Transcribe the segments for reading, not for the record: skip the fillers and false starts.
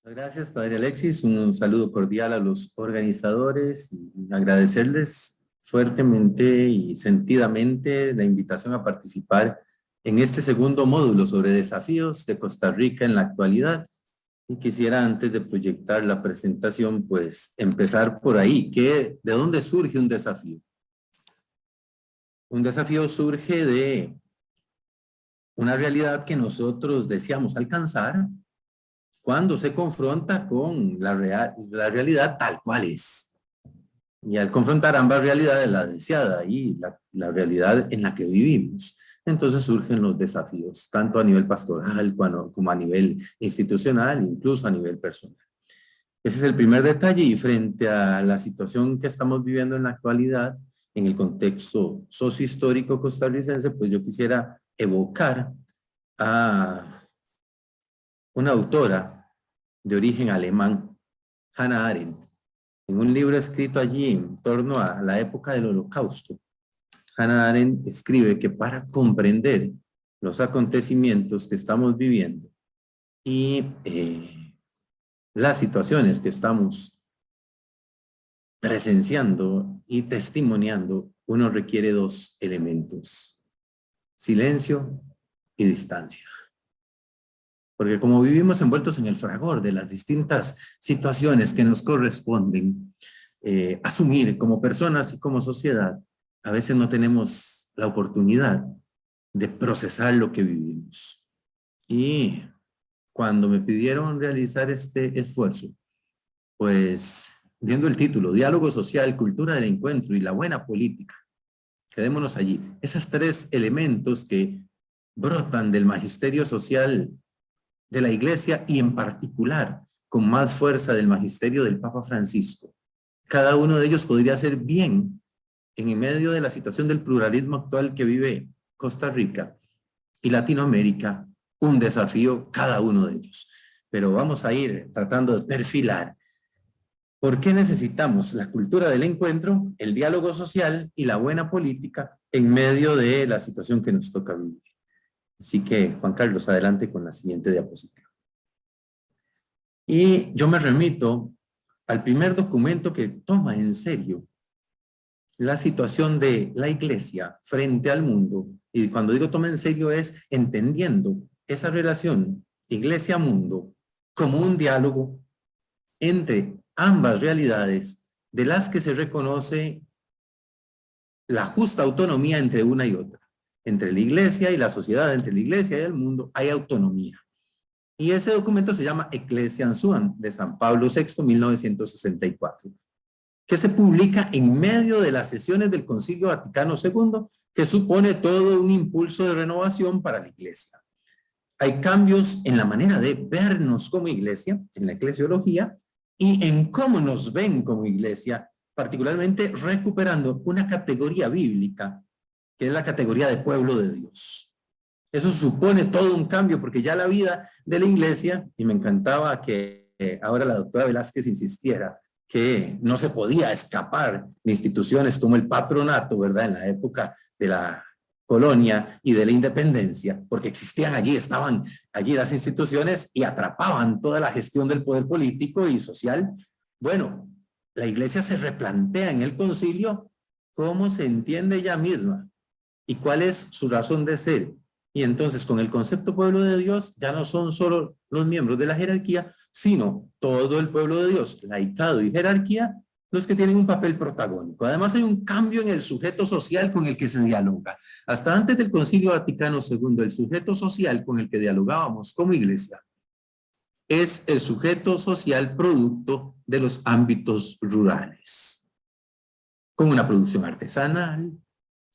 Gracias, Padre Alexis. Un saludo cordial a los organizadores y agradecerles fuertemente y sentidamente la invitación a participar en este segundo módulo sobre desafíos de Costa Rica en la actualidad. Y quisiera, antes de proyectar la presentación, pues empezar por ahí. ¿De dónde surge un desafío? Un desafío surge de una realidad que nosotros deseamos alcanzar cuando se confronta con la realidad tal cual es. Y al confrontar ambas realidades, la deseada y la realidad en la que vivimos, entonces surgen los desafíos, tanto a nivel pastoral como a nivel institucional, incluso a nivel personal. Ese es el primer detalle, y frente a la situación que estamos viviendo en la actualidad, en el contexto sociohistórico costarricense, pues yo quisiera evocar a una autora de origen alemán, Hannah Arendt, en un libro escrito allí en torno a la época del Holocausto. Hannah Arendt escribe que para comprender los acontecimientos que estamos viviendo y las situaciones que estamos presenciando y testimoniando, uno requiere dos elementos: silencio y distancia. Porque como vivimos envueltos en el fragor de las distintas situaciones que nos corresponden asumir como personas y como sociedad, a veces no tenemos la oportunidad de procesar lo que vivimos. Y cuando me pidieron realizar este esfuerzo, pues viendo el título, Diálogo Social, Cultura del Encuentro y la Buena Política, quedémonos allí. Esos tres elementos que brotan del magisterio social de la Iglesia, y en particular con más fuerza del magisterio del Papa Francisco. Cada uno de ellos podría ser bien, en medio de la situación del pluralismo actual que vive Costa Rica y Latinoamérica, un desafío cada uno de ellos. Pero vamos a ir tratando de perfilar por qué necesitamos la cultura del encuentro, el diálogo social y la buena política en medio de la situación que nos toca vivir. Así que, Juan Carlos, adelante con la siguiente diapositiva. Y yo me remito al primer documento que toma en serio la situación de la Iglesia frente al mundo. Y cuando digo toma en serio, es entendiendo esa relación Iglesia-mundo como un diálogo entre ambas realidades, de las que se reconoce la justa autonomía entre una y otra. Entre la Iglesia y la sociedad, entre la Iglesia y el mundo, hay autonomía. Y ese documento se llama Ecclesiam Suam, de San Pablo VI, 1964, que se publica en medio de las sesiones del Concilio Vaticano II, que supone todo un impulso de renovación para la Iglesia. Hay cambios en la manera de vernos como Iglesia, en la eclesiología, y en cómo nos ven como Iglesia, particularmente recuperando una categoría bíblica, que es la categoría de pueblo de Dios. Eso supone todo un cambio, porque ya la vida de la Iglesia, y me encantaba que ahora la doctora Velázquez insistiera que no se podía escapar de instituciones como el patronato, ¿verdad? En la época de la colonia y de la independencia, porque existían allí, estaban allí las instituciones y atrapaban toda la gestión del poder político y social. Bueno, la Iglesia se replantea en el concilio cómo se entiende ella misma y cuál es su razón de ser. Y entonces, con el concepto pueblo de Dios, ya no son solo los miembros de la jerarquía, sino todo el pueblo de Dios, laicado y jerarquía, los que tienen un papel protagónico. Además, hay un cambio en el sujeto social con el que se dialoga. Hasta antes del Concilio Vaticano II, el sujeto social con el que dialogábamos como Iglesia es el sujeto social producto de los ámbitos rurales, con una producción artesanal,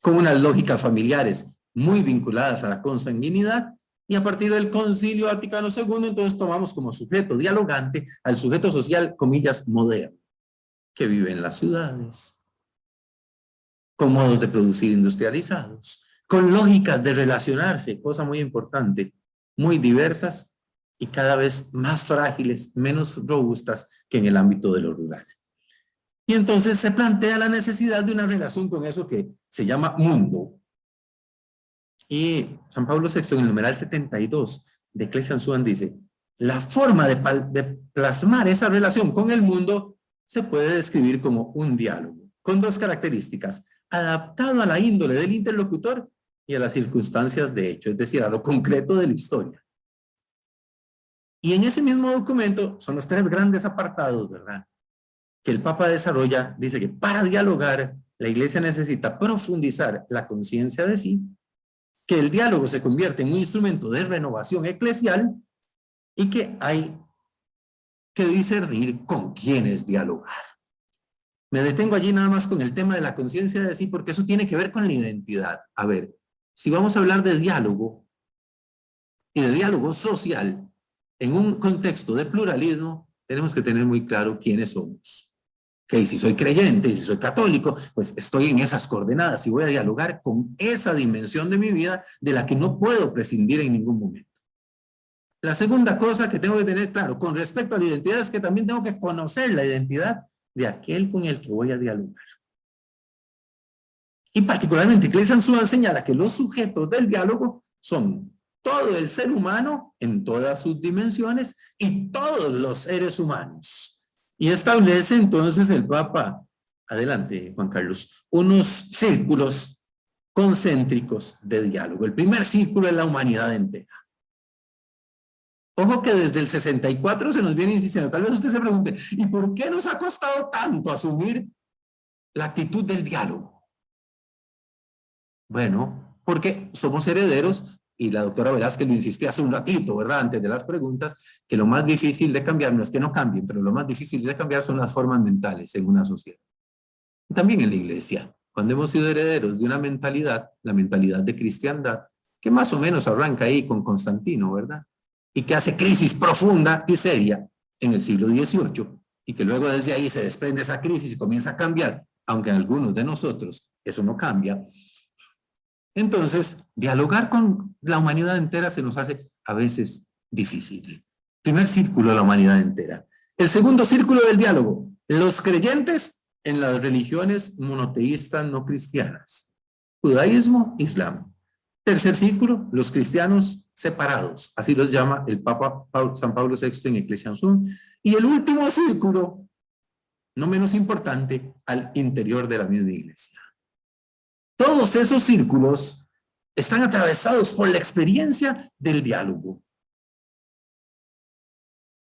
con unas lógicas familiares muy vinculadas a la consanguinidad, y a partir del Concilio Vaticano II, entonces tomamos como sujeto dialogante al sujeto social, comillas, moderno, que vive en las ciudades, con modos de producir industrializados, con lógicas de relacionarse, cosa muy importante, muy diversas y cada vez más frágiles, menos robustas que en el ámbito de lo rural. Y entonces se plantea la necesidad de una relación con eso que se llama mundo. Y San Pablo VI, en el numeral 72 de Ecclesiam Suam, dice: la forma de plasmar esa relación con el mundo se puede describir como un diálogo, con dos características: adaptado a la índole del interlocutor y a las circunstancias de hecho, es decir, a lo concreto de la historia. Y en ese mismo documento son los tres grandes apartados, ¿verdad?, que el Papa desarrolla. Dice que para dialogar, la Iglesia necesita profundizar la conciencia de sí, que el diálogo se convierte en un instrumento de renovación eclesial y que hay que discernir con quiénes dialogar. Me detengo allí nada más con el tema de la conciencia de sí, porque eso tiene que ver con la identidad. A ver, si vamos a hablar de diálogo y de diálogo social en un contexto de pluralismo, tenemos que tener muy claro quiénes somos. Que si soy creyente, si soy católico, pues estoy en esas coordenadas y voy a dialogar con esa dimensión de mi vida de la que no puedo prescindir en ningún momento. La segunda cosa que tengo que tener claro con respecto a la identidad es que también tengo que conocer la identidad de aquel con el que voy a dialogar. Y particularmente, Iglesia Ansúa señala que los sujetos del diálogo son todo el ser humano en todas sus dimensiones y todos los seres humanos. Y establece entonces el Papa, adelante Juan Carlos, unos círculos concéntricos de diálogo. El primer círculo es la humanidad entera. Ojo que desde el 64 se nos viene insistiendo. Tal vez usted se pregunte, ¿y por qué nos ha costado tanto asumir la actitud del diálogo? Bueno, porque somos herederos, y la doctora Velázquez lo insistía hace un ratito, ¿verdad?, antes de las preguntas, que lo más difícil de cambiar no es que no cambien, pero lo más difícil de cambiar son las formas mentales en una sociedad. Y también en la iglesia, cuando hemos sido herederos de una mentalidad, la mentalidad de cristiandad, que más o menos arranca ahí con Constantino, ¿verdad?, y que hace crisis profunda y seria en el siglo XVIII, y que luego desde ahí se desprende esa crisis y comienza a cambiar, aunque en algunos de nosotros eso no cambia. Entonces, dialogar con la humanidad entera se nos hace a veces difícil. Primer círculo, la humanidad entera. El segundo círculo del diálogo, los creyentes en las religiones monoteístas no cristianas, judaísmo, islam. Tercer círculo, los cristianos separados, así los llama el Papa San Pablo VI en Ecclesia Ansúa. Y el último círculo, no menos importante, al interior de la misma iglesia. Todos esos círculos están atravesados por la experiencia del diálogo.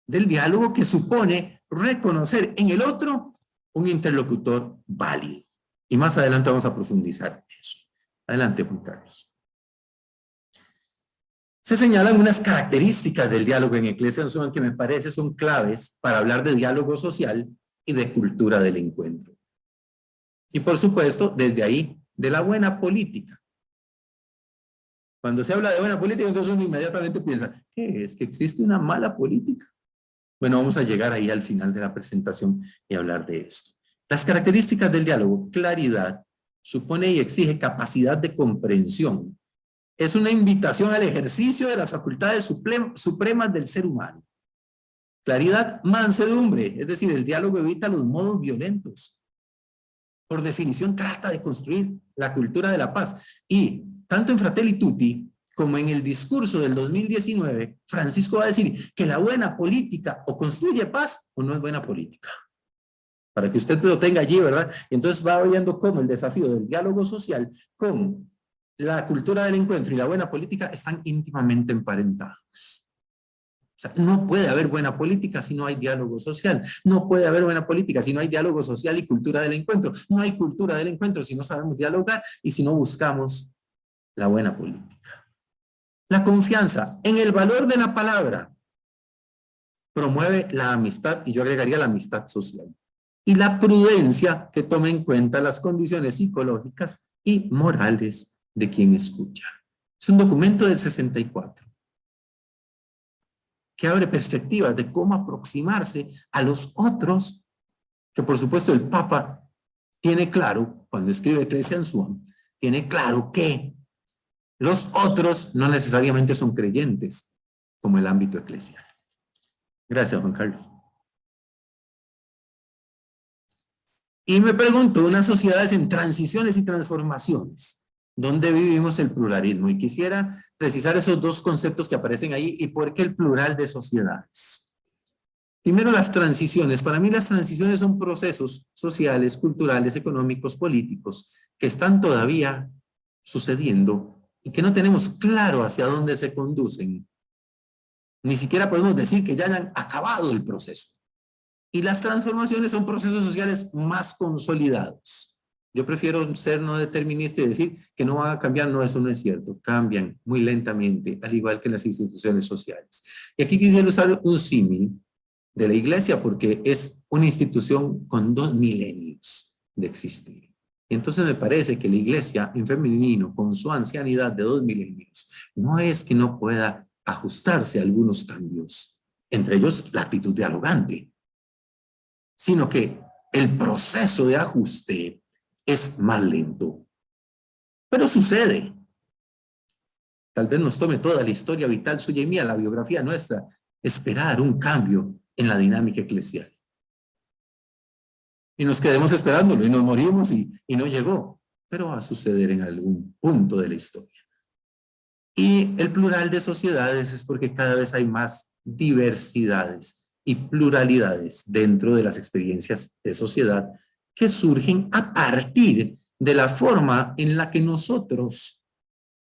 Del diálogo que supone reconocer en el otro un interlocutor válido. Y más adelante vamos a profundizar eso. Adelante, Juan Carlos. Se señalan unas características del diálogo en Ecclesia Ansúa que me parece son claves para hablar de diálogo social y de cultura del encuentro. Y por supuesto, desde ahí, de la buena política. Cuando se habla de buena política, entonces uno inmediatamente piensa, ¿qué es? ¿Que existe una mala política? Bueno, vamos a llegar ahí al final de la presentación y hablar de esto. Las características del diálogo: claridad, supone y exige capacidad de comprensión. Es una invitación al ejercicio de las facultades supremas del ser humano. Claridad, mansedumbre, es decir, el diálogo evita los modos violentos. Por definición, trata de construir la cultura de la paz. Y tanto en Fratelli Tutti como en el discurso del 2019, Francisco va a decir que la buena política o construye paz o no es buena política. Para que usted lo tenga allí, ¿verdad? Entonces va viendo cómo el desafío del diálogo social con la cultura del encuentro y la buena política están íntimamente emparentados. O sea, no puede haber buena política si no hay diálogo social. No puede haber buena política si no hay diálogo social y cultura del encuentro. No hay cultura del encuentro si no sabemos dialogar y si no buscamos la buena política. La confianza en el valor de la palabra promueve la amistad, y yo agregaría la amistad social. Y la prudencia, que toma en cuenta las condiciones psicológicas y morales de quien escucha. Es un documento del 64. Que abre perspectivas de cómo aproximarse a los otros, que por supuesto el Papa tiene claro, cuando escribe Ecclesia Ansúa, tiene claro que los otros no necesariamente son creyentes, como el ámbito eclesial. Gracias, Juan Carlos. Y me pregunto, unas sociedades en transiciones y transformaciones, ¿Dónde vivimos el pluralismo? Y quisiera precisar esos dos conceptos que aparecen ahí y por qué el plural de sociedades. Primero, las transiciones. Para mí las transiciones son procesos sociales, culturales, económicos, políticos, que están todavía sucediendo y que no tenemos claro hacia dónde se conducen. Ni siquiera podemos decir que ya hayan acabado el proceso. Y las transformaciones son procesos sociales más consolidados. Yo prefiero ser no determinista y decir que no van a cambiar. No, eso no es cierto. Cambian muy lentamente, al igual que las instituciones sociales. Y aquí quisiera usar un símil de la iglesia porque es una institución con 2 milenios de existir. Y entonces me parece que la iglesia en femenino, con su ancianidad de 2 milenios, no es que no pueda ajustarse a algunos cambios, entre ellos la actitud dialogante, sino que el proceso de ajuste es más lento. Pero sucede. Tal vez nos tome toda la historia vital suya y mía, la biografía nuestra, esperar un cambio en la dinámica eclesial. Y nos quedemos esperándolo y nos morimos y no llegó. Pero va a suceder en algún punto de la historia. Y el plural de sociedades es porque cada vez hay más diversidades y pluralidades dentro de las experiencias de sociedad que surgen a partir de la forma en la que nosotros,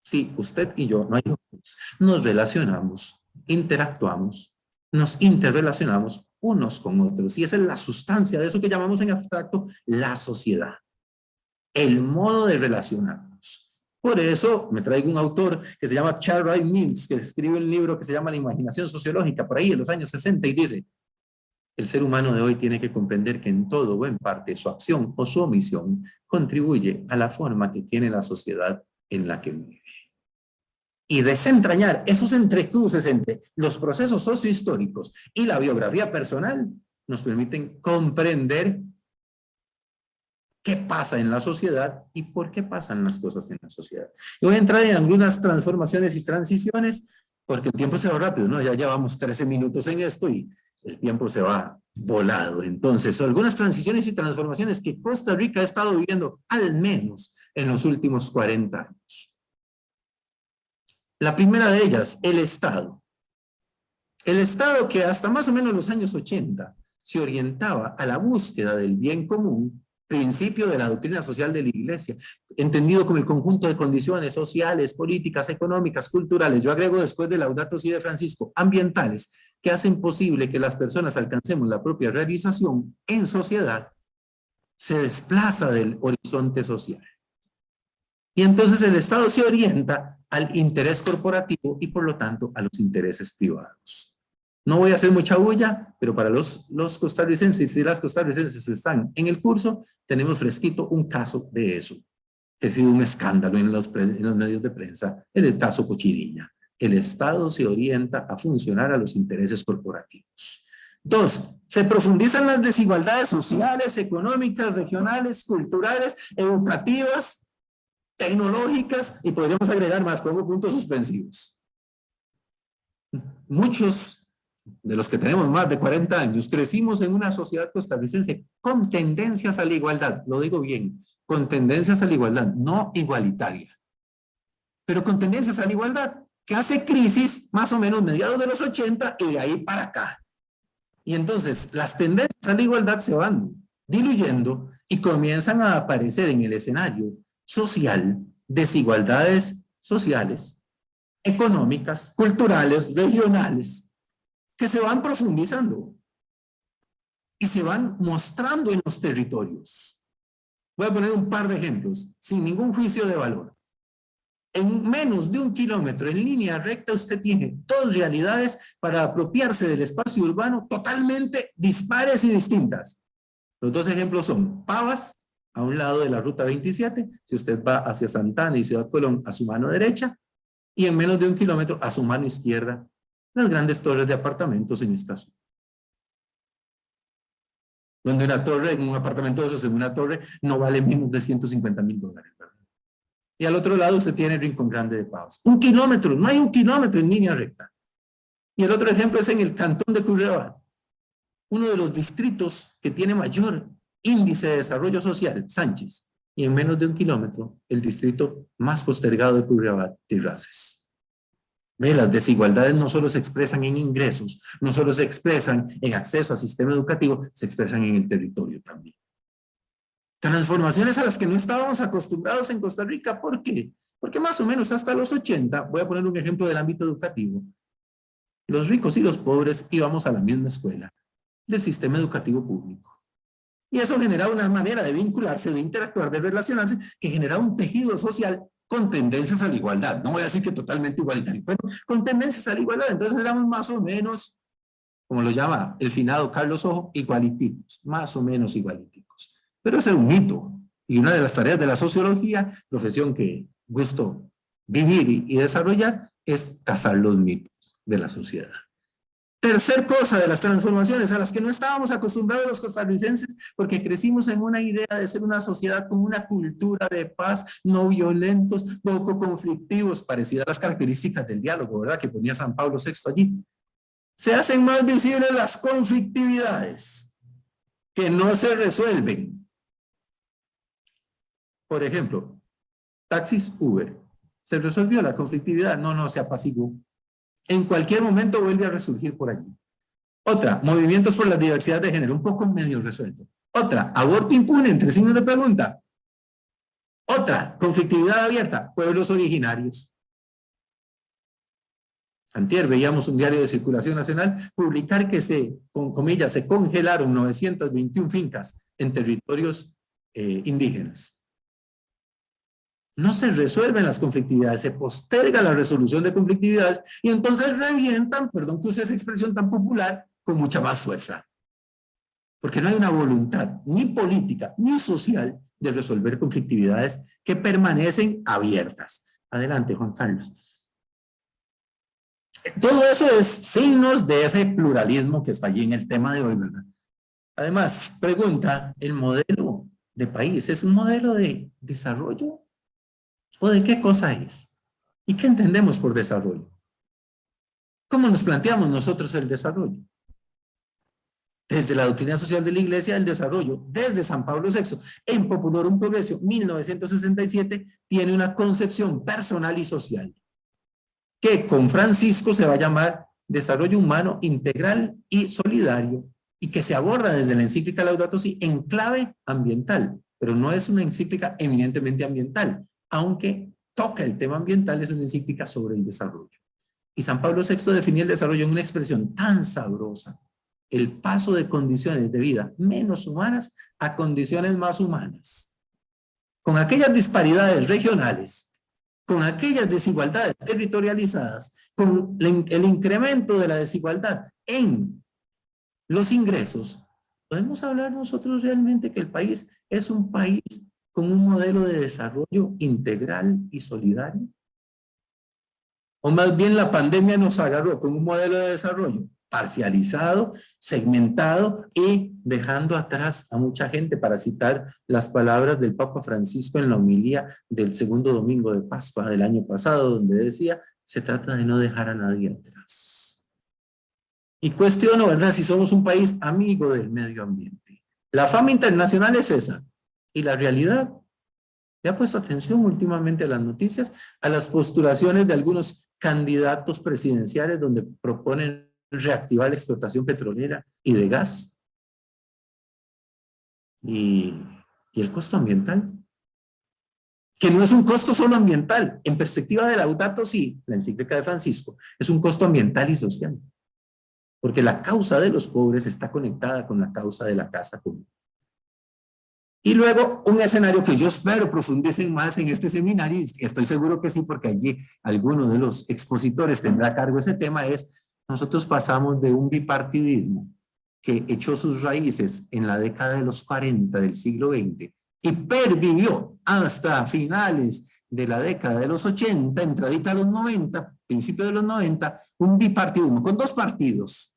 sí, usted y yo, no hay otros, nos relacionamos, interactuamos, nos interrelacionamos unos con otros. Y esa es la sustancia de eso que llamamos en abstracto la sociedad, el modo de relacionarnos. Por eso me traigo un autor que se llama Charles Wright Mills, que escribe un libro que se llama La imaginación sociológica, por ahí en los años 60, y dice: el ser humano de hoy tiene que comprender que en todo o en parte su acción o su omisión contribuye a la forma que tiene la sociedad en la que vive. Y desentrañar esos entrecruces entre los procesos sociohistóricos y la biografía personal nos permiten comprender qué pasa en la sociedad y por qué pasan las cosas en la sociedad. Y voy a entrar en algunas transformaciones y transiciones porque el tiempo se va rápido, ¿no? Ya llevamos 13 minutos en esto y el tiempo se va volado. Entonces, algunas transiciones y transformaciones que Costa Rica ha estado viviendo al menos en los últimos 40 años. La primera de ellas, el Estado. El Estado que hasta más o menos los años 80 se orientaba a la búsqueda del bien común, principio de la doctrina social de la Iglesia, entendido como el conjunto de condiciones sociales, políticas, económicas, culturales, yo agrego después de Laudato Si de Francisco, ambientales, que hacen posible que las personas alcancemos la propia realización en sociedad, se desplaza del horizonte social. Y entonces el Estado se orienta al interés corporativo y por lo tanto a los intereses privados. No voy a hacer mucha bulla, pero para los costarricenses y las costarricenses que están en el curso, tenemos fresquito un caso de eso, que ha sido un escándalo en los medios de prensa, en el caso Cochinilla. El Estado se orienta a funcionar a los intereses corporativos. 2, se profundizan las desigualdades sociales, económicas, regionales, culturales, educativas, tecnológicas, y podríamos agregar más, pongo puntos suspensivos. Muchos de los que tenemos más de 40 años, crecimos en una sociedad costarricense con tendencias a la igualdad, lo digo bien, con tendencias a la igualdad, no igualitaria, pero con tendencias a la igualdad, que hace crisis más o menos mediados de los 80 y de ahí para acá. Y entonces las tendencias a la igualdad se van diluyendo y comienzan a aparecer en el escenario social desigualdades sociales, económicas, culturales, regionales, que se van profundizando y se van mostrando en los territorios. Voy a poner un par de ejemplos, sin ningún juicio de valor. En menos de 1 kilómetro, en línea recta, usted tiene 2 realidades para apropiarse del espacio urbano totalmente dispares y distintas. Los 2 ejemplos son Pavas, a un lado de la ruta 27, si usted va hacia Santana y Ciudad Colón, a su mano derecha, y en menos de 1 kilómetro, a su mano izquierda, las grandes torres de apartamentos en esta zona. Donde una torre, en un apartamento de esos, en una torre, no vale menos de $150,000, ¿verdad? Y al otro lado se tiene el Rincón Grande de Pavas. 1 kilómetro, no hay 1 kilómetro en línea recta. Y el otro ejemplo es en el cantón de Curridabat, uno de los distritos que tiene mayor índice de desarrollo social, Sánchez. y en menos de 1 kilómetro, el distrito más postergado de Curriabat, Tirraces. Ve, las desigualdades no solo se expresan en ingresos, no solo se expresan en acceso al sistema educativo, se expresan en el territorio también. Transformaciones a las que no estábamos acostumbrados en Costa Rica. ¿Por qué? Porque más o menos hasta los 80, voy a poner un ejemplo del ámbito educativo, los ricos y los pobres íbamos a la misma escuela del sistema educativo público. Y eso generaba una manera de vincularse, de interactuar, de relacionarse, que generaba un tejido social con tendencias a la igualdad. No voy a decir que totalmente igualitario, pero con tendencias a la igualdad. Entonces éramos más o menos, como lo llama el finado Carlos Ojo, igualiticos, más o menos igualiticos. Pero ese es un mito. Y una de las tareas de la sociología, profesión que gusto vivir y desarrollar, es cazar los mitos de la sociedad. Tercer cosa de las transformaciones a las que no estábamos acostumbrados los costarricenses, porque crecimos en una idea de ser una sociedad con una cultura de paz, no violentos, poco conflictivos, parecida a las características del diálogo, ¿verdad?, que ponía San Pablo VI allí. Se hacen más visibles las conflictividades que no se resuelven. Por ejemplo, taxis Uber. ¿Se resolvió la conflictividad? No, no, se apaciguó. En cualquier momento vuelve a resurgir por allí. Otra, movimientos por la diversidad de género, un poco medio resuelto. Otra, aborto impune, entre signos de pregunta. Otra, conflictividad abierta, pueblos originarios. Antier veíamos un diario de circulación nacional publicar que con comillas, se congelaron 921 fincas en territorios indígenas. No se resuelven las conflictividades, se posterga la resolución de conflictividades y entonces revientan, perdón que use esa expresión tan popular, con mucha más fuerza. Porque no hay una voluntad ni política ni social de resolver conflictividades que permanecen abiertas. Adelante, Juan Carlos. Todo eso es signos de ese pluralismo que está allí en el tema de hoy, ¿verdad? Además, pregunta, ¿el modelo de país es un modelo de desarrollo? ¿O de qué cosa es? ¿Y qué entendemos por desarrollo? ¿Cómo nos planteamos nosotros el desarrollo? Desde la doctrina social de la Iglesia, el desarrollo, desde San Pablo VI, en Populorum Progressio, 1967, tiene una concepción personal y social, que con Francisco se va a llamar desarrollo humano integral y solidario, y que se aborda desde la encíclica Laudato Si en clave ambiental, pero no es una encíclica eminentemente ambiental, aunque toca el tema ambiental, es una encíclica sobre el desarrollo. Y San Pablo VI definía el desarrollo en una expresión tan sabrosa, el paso de condiciones de vida menos humanas a condiciones más humanas. Con aquellas disparidades regionales, con aquellas desigualdades territorializadas, con el incremento de la desigualdad en los ingresos, ¿podemos hablar nosotros realmente que el país es un país con un modelo de desarrollo integral y solidario? O más bien la pandemia nos agarró con un modelo de desarrollo parcializado, segmentado y dejando atrás a mucha gente, para citar las palabras del Papa Francisco en la homilía del segundo domingo de Pascua del año pasado, donde decía, se trata de no dejar a nadie atrás. Y cuestiono, ¿verdad?, si somos un país amigo del medio ambiente. La fama internacional es esa, y la realidad, ¿le ha puesto atención últimamente a las noticias, a las postulaciones de algunos candidatos presidenciales donde proponen reactivar la explotación petrolera y de gas? Y el costo ambiental, que no es un costo solo ambiental, en perspectiva de Laudato Si, la encíclica de Francisco, es un costo ambiental y social, porque la causa de los pobres está conectada con la causa de la casa común. Y luego un escenario que yo espero profundicen más en este seminario, y estoy seguro que sí, porque allí alguno de los expositores tendrá a cargo ese tema, es nosotros pasamos de un bipartidismo que echó sus raíces en la década de los 40 del siglo XX y pervivió hasta finales de la década de los 80, entradita a los 90, principio de los 90, un bipartidismo con dos partidos.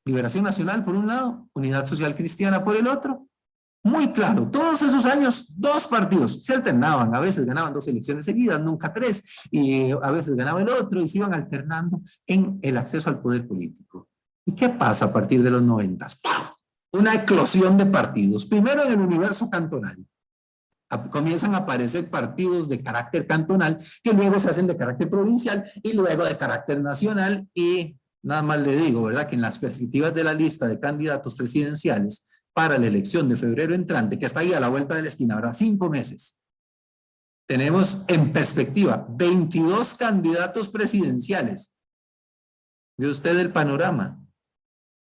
Liberación Nacional por un lado, Unidad Social Cristiana por el otro. Muy claro, todos esos años, dos partidos se alternaban, a veces ganaban 2 elecciones seguidas, nunca 3, y a veces ganaba el otro, y se iban alternando en el acceso al poder político. ¿Y qué pasa a partir de los 90? ¡Pum! Una eclosión de partidos, primero en el universo cantonal, Comienzan a aparecer partidos de carácter cantonal que luego se hacen de carácter provincial y luego de carácter nacional. Y nada más le digo, ¿verdad?, que en las perspectivas de la lista de candidatos presidenciales para la elección de febrero entrante, que está ahí a la vuelta de la esquina, ¿verdad?, 5 meses, tenemos en perspectiva 22 candidatos presidenciales. ¿Ve usted el panorama?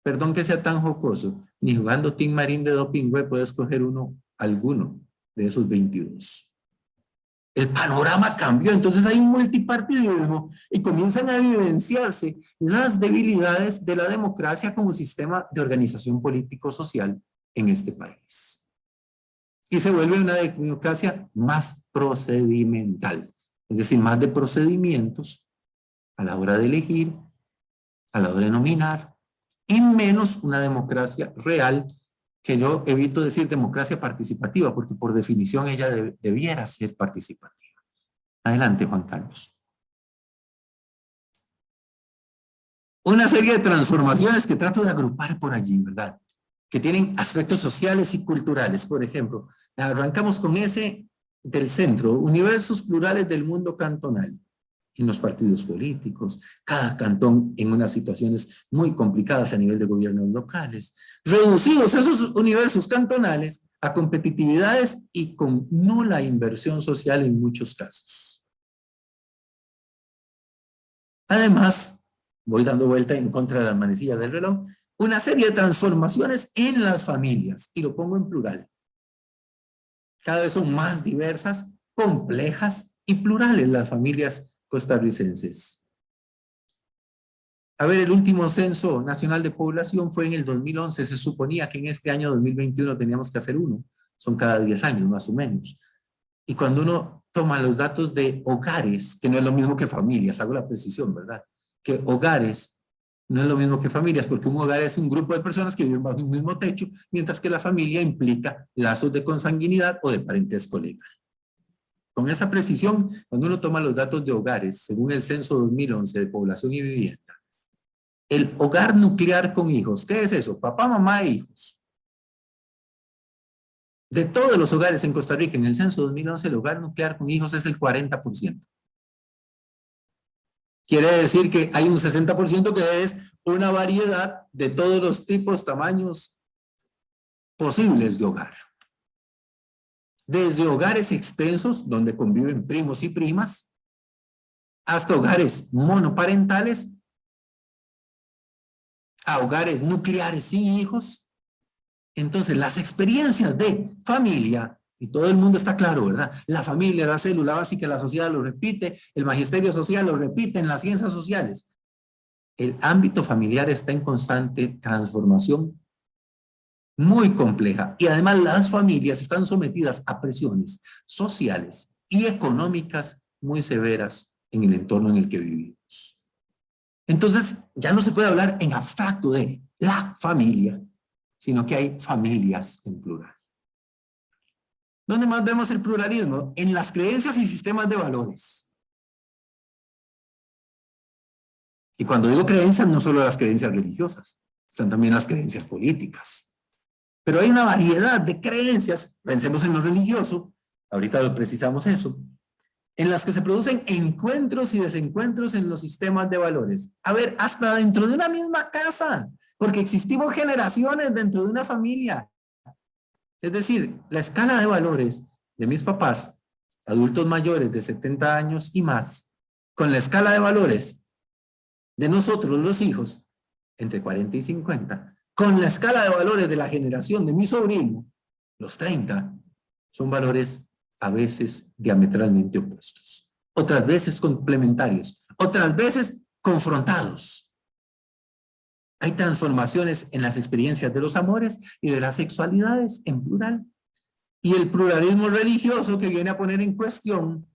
Perdón que sea tan jocoso, ni jugando Team Marín de Doping Web puede escoger alguno de esos 22. El panorama cambió, entonces hay un multipartidismo y comienzan a evidenciarse las debilidades de la democracia como sistema de organización político-social en este país. Y se vuelve una democracia más procedimental, es decir, más de procedimientos a la hora de elegir, a la hora de nominar, y menos una democracia real, que yo evito decir democracia participativa, porque por definición ella debiera ser participativa. Adelante, Juan Carlos. Una serie de transformaciones que trato de agrupar por allí, ¿verdad?, que tienen aspectos sociales y culturales. Por ejemplo, arrancamos con ese del centro, universos plurales del mundo cantonal, en los partidos políticos, cada cantón en unas situaciones muy complicadas a nivel de gobiernos locales, reducidos esos universos cantonales a competitividades y con nula inversión social en muchos casos. Además, voy dando vuelta en contra de las manecillas del reloj, una serie de transformaciones en las familias, y lo pongo en plural. Cada vez son más diversas, complejas y plurales las familias costarricenses. A ver, el último censo nacional de población fue en el 2011, se suponía que en este año 2021 teníamos que hacer uno, son cada 10 años más o menos. Y cuando uno toma los datos de hogares, que no es lo mismo que familias, hago la precisión, ¿verdad?, que hogares no es lo mismo que familias, porque un hogar es un grupo de personas que viven bajo un mismo techo, mientras que la familia implica lazos de consanguinidad o de parentesco legal. Con esa precisión, cuando uno toma los datos de hogares, según el censo 2011 de población y vivienda, el hogar nuclear con hijos, ¿qué es eso? Papá, mamá e hijos. De todos los hogares en Costa Rica, en el censo 2011, el hogar nuclear con hijos es el 40%. Quiere decir que hay un 60% que es una variedad de todos los tipos, tamaños posibles de hogar. Desde hogares extensos, donde conviven primos y primas, hasta hogares monoparentales, a hogares nucleares sin hijos. Entonces, las experiencias de familia, y todo el mundo está claro, ¿verdad? La familia, la célula básica de la sociedad lo repite, el magisterio social lo repite en las ciencias sociales. El ámbito familiar está en constante transformación muy compleja, y además las familias están sometidas a presiones sociales y económicas muy severas en el entorno en el que vivimos. Entonces, ya no se puede hablar en abstracto de la familia, sino que hay familias en plural. ¿Dónde más vemos el pluralismo? En las creencias y sistemas de valores. Y cuando digo creencias, no solo las creencias religiosas, están también las creencias políticas. Pero hay una variedad de creencias, pensemos en lo religioso, ahorita lo precisamos eso, en las que se producen encuentros y desencuentros en los sistemas de valores. A ver, hasta dentro de una misma casa, porque existimos generaciones dentro de una familia. Es decir, la escala de valores de mis papás, adultos mayores de 70 años y más, con la escala de valores de nosotros los hijos, entre 40 y 50, con la escala de valores de la generación de mi sobrino, los 30, son valores a veces diametralmente opuestos, otras veces complementarios, otras veces confrontados. Hay transformaciones en las experiencias de los amores y de las sexualidades en plural. Y el pluralismo religioso que viene a poner en cuestión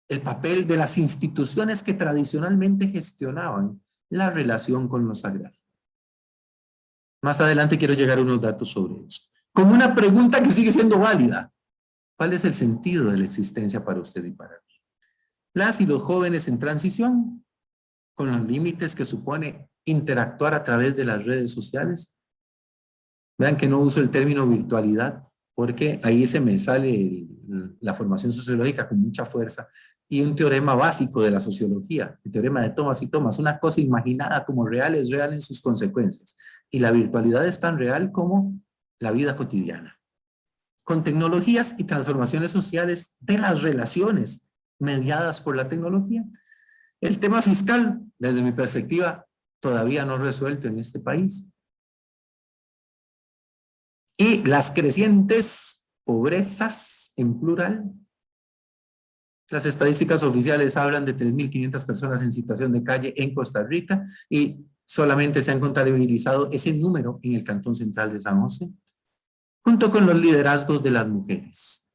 el papel de las instituciones que tradicionalmente gestionaban la relación con lo sagrado. Más adelante quiero llegar a unos datos sobre eso. Como una pregunta que sigue siendo válida. ¿Cuál es el sentido de la existencia para usted y para mí? Las y los jóvenes en transición, con los límites que supone interactuar a través de las redes sociales. Vean que no uso el término virtualidad, porque ahí se me sale la formación sociológica con mucha fuerza, y un teorema básico de la sociología, el teorema de Thomas y Thomas, una cosa imaginada como real es real en sus consecuencias, y la virtualidad es tan real como la vida cotidiana. Con tecnologías y transformaciones sociales de las relaciones mediadas por la tecnología, el tema fiscal, desde mi perspectiva, todavía no resuelto en este país. Y las crecientes pobrezas en plural. Las estadísticas oficiales hablan de 3.500 personas en situación de calle en Costa Rica y solamente se han contabilizado ese número en el Cantón Central de San José, junto con los liderazgos de las mujeres.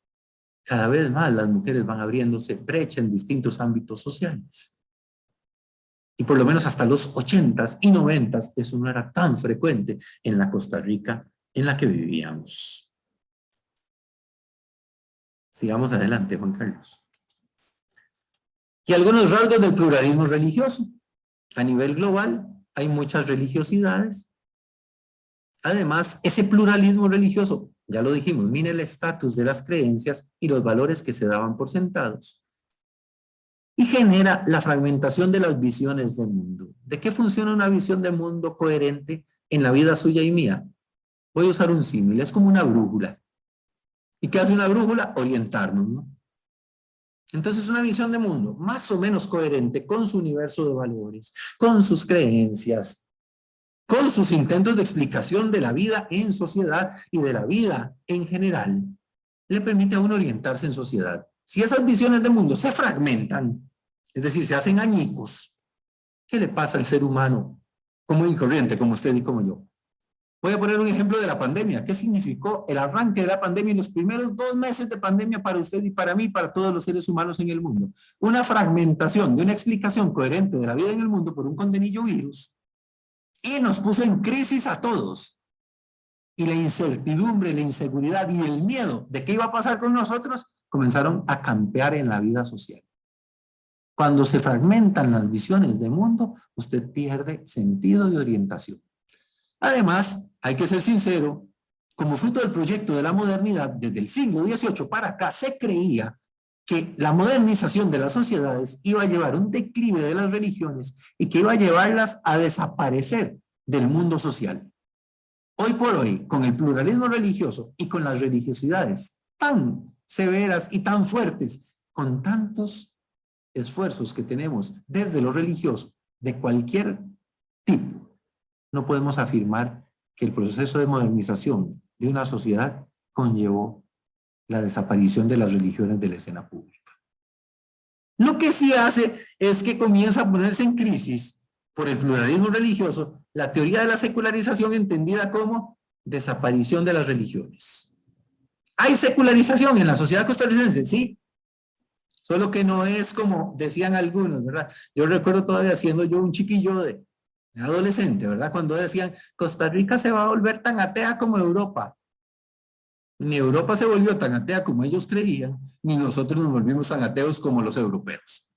Cada vez más las mujeres van abriéndose brecha en distintos ámbitos sociales. Y por lo menos hasta los 80s y 90s eso no era tan frecuente en la Costa Rica en la que vivíamos. Sigamos adelante, Juan Carlos. Y algunos rasgos del pluralismo religioso. A nivel global hay muchas religiosidades. Además, ese pluralismo religioso, ya lo dijimos, mira el estatus de las creencias y los valores que se daban por sentados. Y genera la fragmentación de las visiones del mundo. ¿De qué funciona una visión de mundo coherente en la vida suya y mía? Voy a usar un símil, es como una brújula. ¿Y qué hace una brújula? Orientarnos, ¿no? Entonces una visión de mundo más o menos coherente con su universo de valores, con sus creencias, con sus intentos de explicación de la vida en sociedad y de la vida en general, le permite a uno orientarse en sociedad. Si esas visiones de mundo se fragmentan, es decir, se hacen añicos, ¿qué le pasa al ser humano común y corriente, como usted y como yo? Voy a poner un ejemplo de la pandemia. ¿Qué significó el arranque de la pandemia en los primeros 2 meses de pandemia para usted y para mí, para todos los seres humanos en el mundo? Una fragmentación de una explicación coherente de la vida en el mundo por un condenillo virus y nos puso en crisis a todos. Y la incertidumbre, la inseguridad y el miedo de qué iba a pasar con nosotros comenzaron a campear en la vida social. Cuando se fragmentan las visiones de mundo, usted pierde sentido y orientación. Además, hay que ser sincero, como fruto del proyecto de la modernidad, desde el siglo XVIII para acá se creía que la modernización de las sociedades iba a llevar un declive de las religiones y que iba a llevarlas a desaparecer del mundo social. Hoy por hoy, con el pluralismo religioso y con las religiosidades tan severas y tan fuertes, con tantos esfuerzos que tenemos desde lo religioso de cualquier tipo, no podemos afirmar que el proceso de modernización de una sociedad conllevó la desaparición de las religiones de la escena pública. Lo que sí hace es que comienza a ponerse en crisis por el pluralismo religioso la teoría de la secularización entendida como desaparición de las religiones. ¿Hay secularización en la sociedad costarricense? Sí. Solo que no es como decían algunos, ¿verdad? Yo recuerdo todavía siendo yo un chiquillo de adolescente, ¿verdad? Cuando decían, Costa Rica se va a volver tan atea como Europa. Ni Europa se volvió tan atea como ellos creían, ni nosotros nos volvimos tan ateos como los europeos.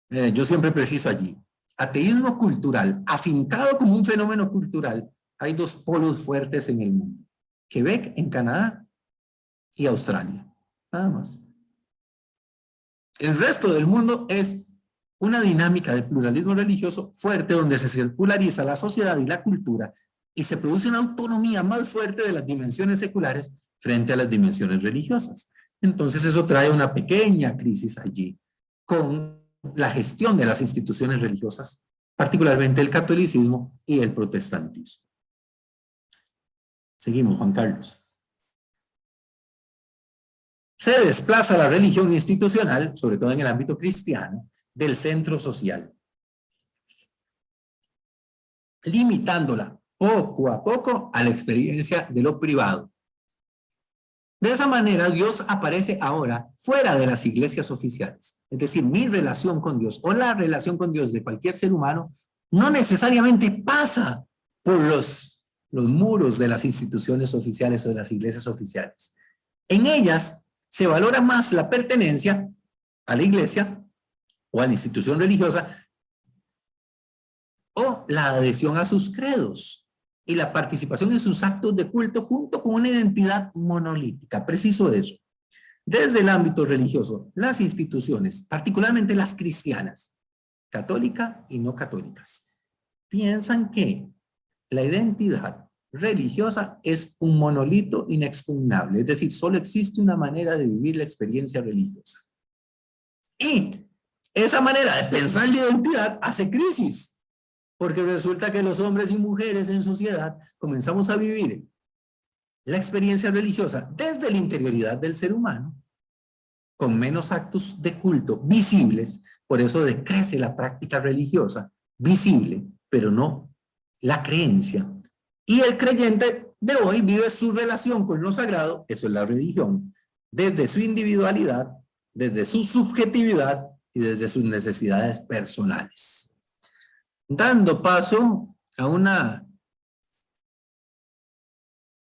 Yo siempre preciso allí. Ateísmo cultural, afincado como un fenómeno cultural, hay 2 polos fuertes en el mundo. Quebec en Canadá y Australia. Nada más. El resto del mundo es una dinámica de pluralismo religioso fuerte donde se seculariza la sociedad y la cultura y se produce una autonomía más fuerte de las dimensiones seculares frente a las dimensiones religiosas. Entonces eso trae una pequeña crisis allí con la gestión de las instituciones religiosas, particularmente el catolicismo y el protestantismo. Seguimos, Juan Carlos. Se desplaza la religión institucional, sobre todo en el ámbito cristiano, del centro social, limitándola poco a poco a la experiencia de lo privado. De esa manera, Dios aparece ahora fuera de las iglesias oficiales. Es decir, mi relación con Dios o la relación con Dios de cualquier ser humano no necesariamente pasa por los muros de las instituciones oficiales o de las iglesias oficiales. En ellas se valora más la pertenencia a la iglesia o a la institución religiosa o la adhesión a sus credos. y la participación en sus actos de culto junto con una identidad monolítica. Preciso eso. Desde el ámbito religioso, las instituciones, particularmente las cristianas, católicas y no católicas, piensan que la identidad religiosa es un monolito inexpugnable, es decir, solo existe una manera de vivir la experiencia religiosa. Y esa manera de pensar la identidad hace crisis, porque resulta que los hombres y mujeres en sociedad comenzamos a vivir la experiencia religiosa desde la interioridad del ser humano, con menos actos de culto visibles, por eso decrece la práctica religiosa visible, pero no la creencia. Y el creyente de hoy vive su relación con lo sagrado, eso es la religión, desde su individualidad, desde su subjetividad y desde sus necesidades personales. Dando paso a una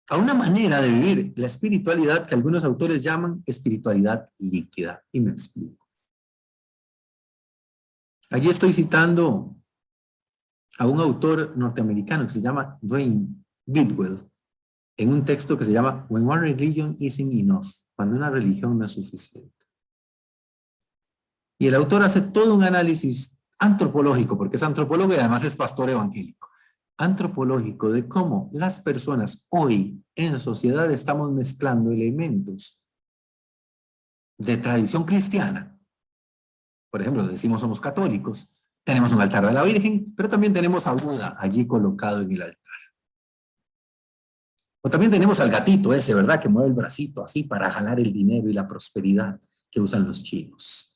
manera de vivir la espiritualidad que algunos autores llaman espiritualidad líquida. Y me explico. Allí estoy citando a un autor norteamericano que se llama Dwayne Bidwell, en un texto que se llama When One Religion Isn't Enough, cuando una religión no es suficiente. Y el autor hace todo un análisis antropológico, porque es antropólogo y además es pastor evangélico, antropológico de cómo las personas hoy en sociedad estamos mezclando elementos de tradición cristiana. Por ejemplo, decimos somos católicos, tenemos un altar de la Virgen, pero también tenemos a Buda allí colocado en el altar. O también tenemos al gatito ese, ¿verdad? Que mueve el bracito así para jalar el dinero y la prosperidad que usan los chinos.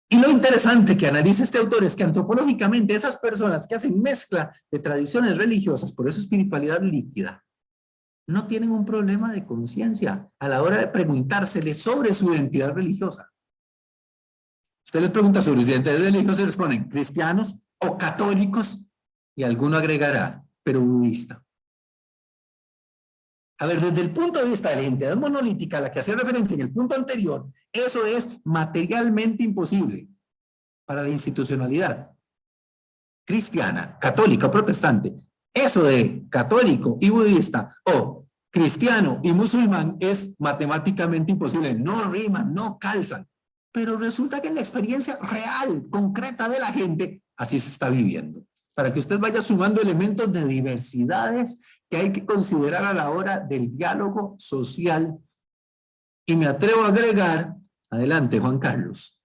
Y lo interesante que analiza este autor es que antropológicamente esas personas que hacen mezcla de tradiciones religiosas, por eso espiritualidad líquida, no tienen un problema de conciencia a la hora de preguntárseles sobre su identidad religiosa. Usted les pregunta sobre su identidad religiosa y les ponen cristianos o católicos y alguno agregará, pero budista. A ver, desde el punto de vista de la identidad monolítica a la que hacía referencia en el punto anterior, eso es materialmente imposible para la institucionalidad cristiana, católica o protestante. Eso de católico y budista o cristiano y musulmán es matemáticamente imposible. No riman, no calzan. Pero resulta que en la experiencia real, concreta de la gente, así se está viviendo. Para que usted vaya sumando elementos de diversidades que hay que considerar a la hora del diálogo social. Y me atrevo a agregar, adelante Juan Carlos,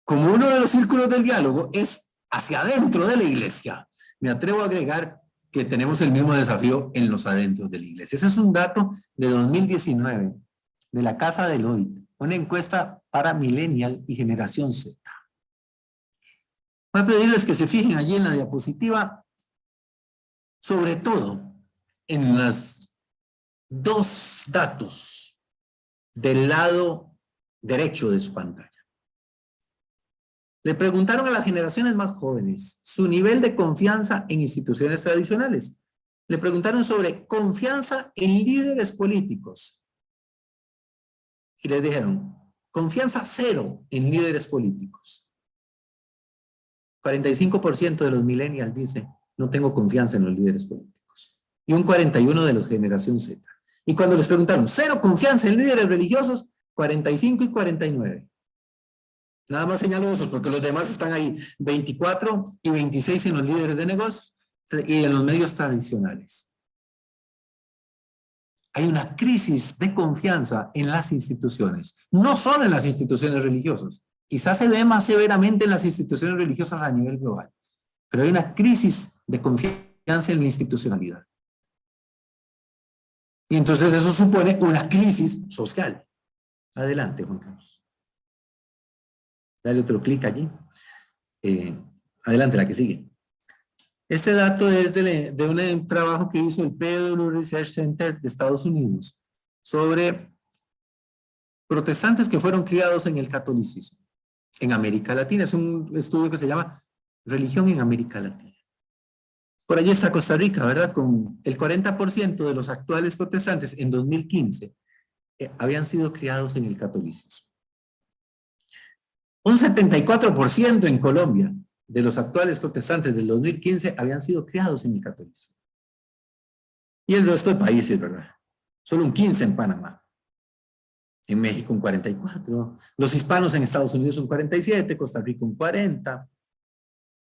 como uno de los círculos del diálogo es hacia adentro de la iglesia, me atrevo a agregar que tenemos el mismo desafío en los adentros de la iglesia. Ese es un dato de 2019, de la Casa Deloitte, una encuesta para Millennial y Generación Z. Voy a pedirles que se fijen allí en la diapositiva, sobre todo en los dos datos del lado derecho de su pantalla. Le preguntaron a las generaciones más jóvenes su nivel de confianza en instituciones tradicionales. Le preguntaron sobre confianza en líderes políticos. Y les dijeron, confianza cero en líderes políticos. 45% de los millennials dice, no tengo confianza en los líderes políticos. Y un 41% de los generación Z. Y cuando les preguntaron, cero confianza en líderes religiosos, 45 y 49. Nada más señalo eso, porque los demás están ahí, 24 y 26 en los líderes de negocios y en los medios tradicionales. Hay una crisis de confianza en las instituciones, no solo en las instituciones religiosas, quizás se ve más severamente en las instituciones religiosas a nivel global, pero hay una crisis de confianza en la institucionalidad. Y entonces eso supone una crisis social. Adelante, Juan Carlos. Dale otro clic allí. Adelante, la que sigue. Este dato es de un trabajo que hizo el Pew Research Center de Estados Unidos sobre protestantes que fueron criados en el catolicismo en América Latina. Es un estudio que se llama Religión en América Latina. Por allí está Costa Rica, ¿verdad? Con el 40% de los actuales protestantes en 2015 habían sido criados en el catolicismo. Un 74% en Colombia de los actuales protestantes del 2015 habían sido criados en el catolicismo. Y el resto de países, ¿verdad? Solo un 15 en Panamá. En México un 44. Los hispanos en Estados Unidos un 47, Costa Rica un 40,